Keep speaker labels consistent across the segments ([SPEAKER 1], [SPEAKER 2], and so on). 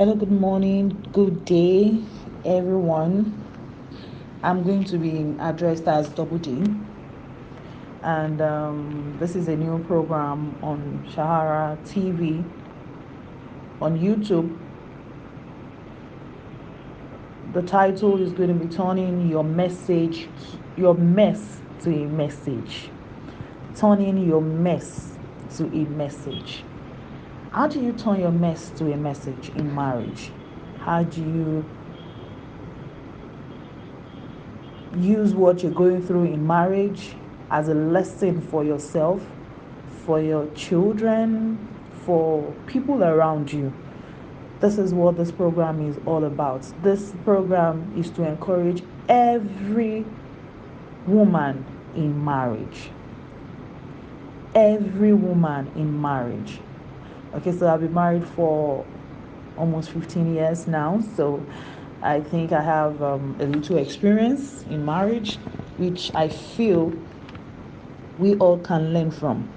[SPEAKER 1] Hello, good morning, good day, everyone. I'm going to be addressed as Double D, and this is a new program on Sahara TV on YouTube. The title is going to be turning your mess to a message. Turning your mess to a message. How do you turn your mess to a message in marriage? How do you use what you're going through in marriage as a lesson for yourself, for your children, for people around you? This is what this program is all about. This program is to encourage every woman in marriage. Every woman in marriage. Okay, so I've been married for almost 15 years now, so I think I have a little experience in marriage, which I feel we all can learn from.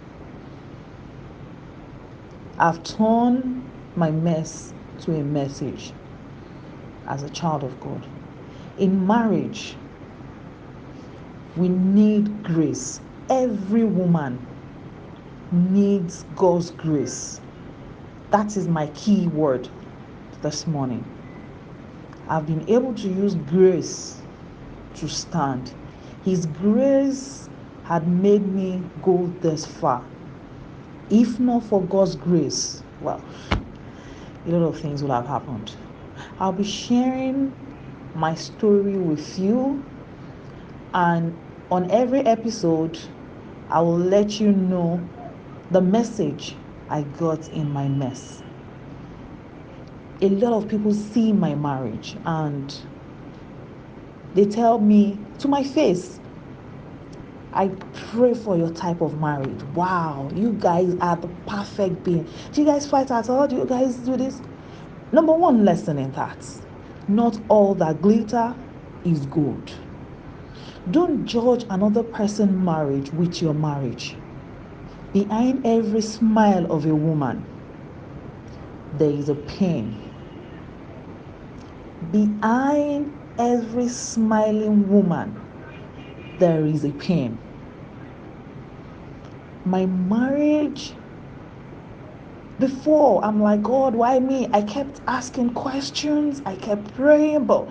[SPEAKER 1] I've turned my mess to a message as a child of God. In marriage, we need grace. Every woman needs God's grace. That is my key word this morning. I've been able to use grace to stand. His grace had made me go this far. If not for God's grace, well, a lot of things will have happened. I'll be sharing my story with you, and on every episode, I will let you know the message I got in my mess. A lot of people see my marriage and they tell me to my face, I pray for your type of marriage. Wow, you guys are the perfect being. Do you guys fight at all? Do you guys do this? Number one lesson in that, not all that glitter is gold. Don't judge another person's marriage with your marriage. Behind every smile of a woman, there is a pain. Behind every smiling woman, there is a pain. My marriage, before, I'm like, God, why me? I kept asking questions, I kept praying, but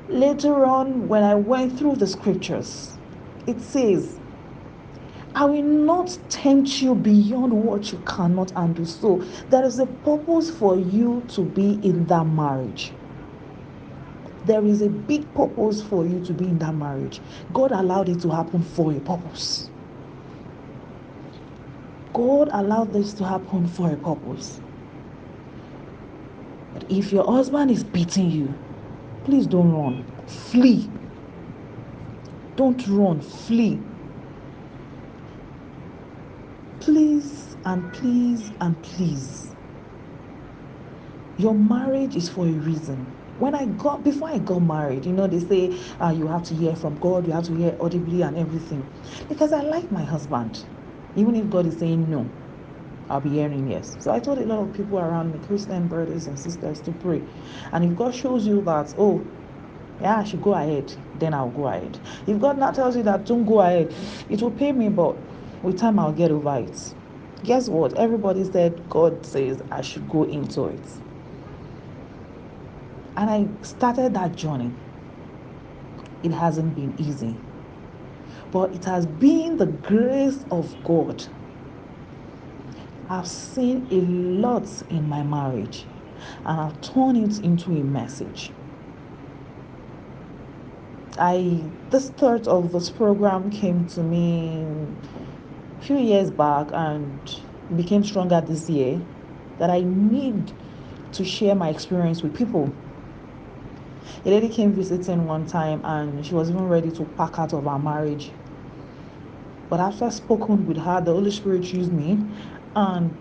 [SPEAKER 1] later on, when I went through the scriptures, it says, I will not tempt you beyond what you cannot handle. So there is a purpose for you to be in that marriage. There is a big purpose for you to be in that marriage. God allowed it to happen for a purpose. God allowed this to happen for a purpose. But if your husband is beating you, please don't run. Flee. Don't run. Flee. Please and please and please. Your marriage is for a reason. Before I got married, they say you have to hear from God, you have to hear audibly and everything. Because I like my husband. Even if God is saying no, I'll be hearing yes. So I told a lot of people around me, Christian brothers and sisters, to pray. And if God shows you that, I should go ahead, then I'll go ahead. If God now tells you that don't go ahead, it will pay me, but with time I'll get over it. Guess what? Everybody said God says I should go into it. And I started that journey. It hasn't been easy, but it has been the grace of God. I've seen a lot in my marriage, and I've turned it into a message. This thought of this program came to me a few years back and became stronger this year, that I need to share my experience with people. A lady came visiting one time and she was even ready to pack out of our marriage. But after spoken with her, the Holy Spirit used me, and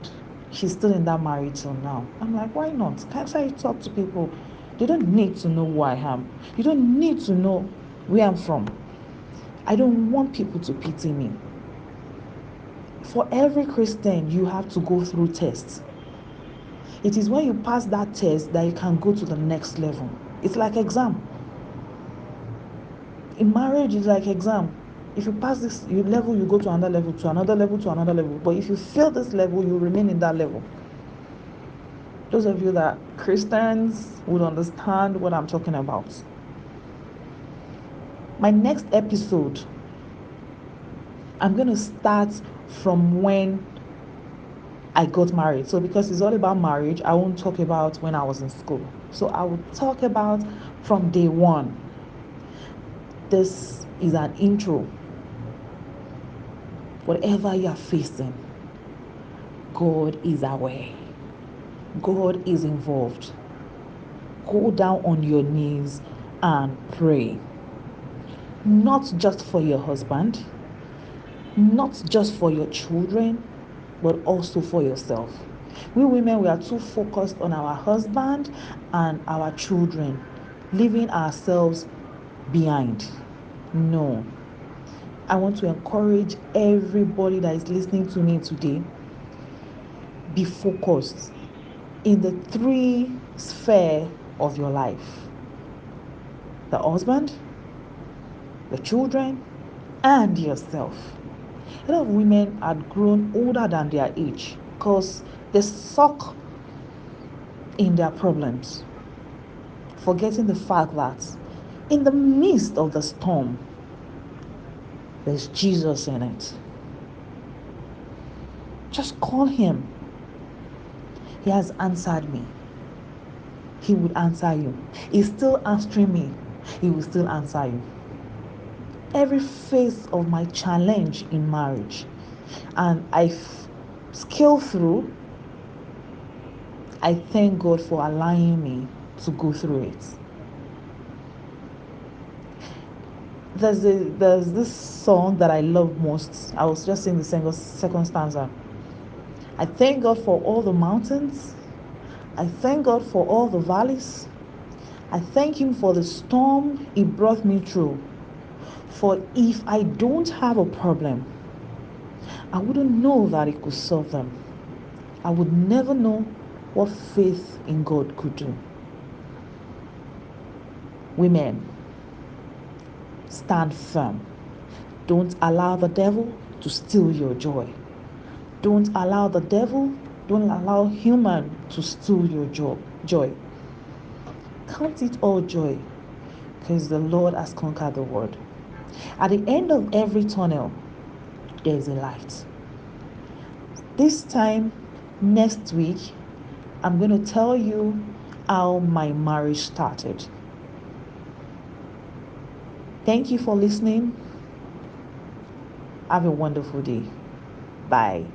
[SPEAKER 1] she's still in that marriage till now. I'm like, why not? Can't I talk to people? They don't need to know who I am. You don't need to know where I'm from. I don't want people to pity me. For every Christian, you have to go through tests. It is when you pass that test that you can go to the next level. It's like exam. In marriage, it's like exam. If you pass this level, you go to another level, to another level, to another level. But if you fail this level, you remain in that level. Those of you that are Christians would understand what I'm talking about. My next episode, I'm going to start from when I got married. So because it's all about marriage, I won't talk about when I was in school. So I will talk about from day one. This is an intro. Whatever you are facing, God is aware. God is involved. Go down on your knees and pray. Not just for your husband, not just for your children, but also for yourself. We women, we are too focused on our husband and our children, leaving ourselves behind. No. I want to encourage everybody that is listening to me today, be focused in the 3 spheres of your life: the husband, the children, and yourself. A lot of women had grown older than their age because they suck in their problems, forgetting the fact that in the midst of the storm, there's Jesus in it. Just call him. He has answered me. He would answer you. He's still answering me. He will still answer you. Every phase of my challenge in marriage, and I scaled through, I thank God for allowing me to go through it. There's this song that I love most. I was just singing the second stanza. I thank God for all the mountains. I thank God for all the valleys. I thank him for the storm he brought me through. For if I don't have a problem, I wouldn't know that he could solve them. I would never know what faith in God could do. Women, stand firm. Don't allow the devil to steal your joy. Don't allow human to steal your joy. Count it all joy, because the Lord has conquered the world. At the end of every tunnel, there is a light. This time next week, I'm going to tell you how my marriage started. Thank you for listening. Have a wonderful day. Bye.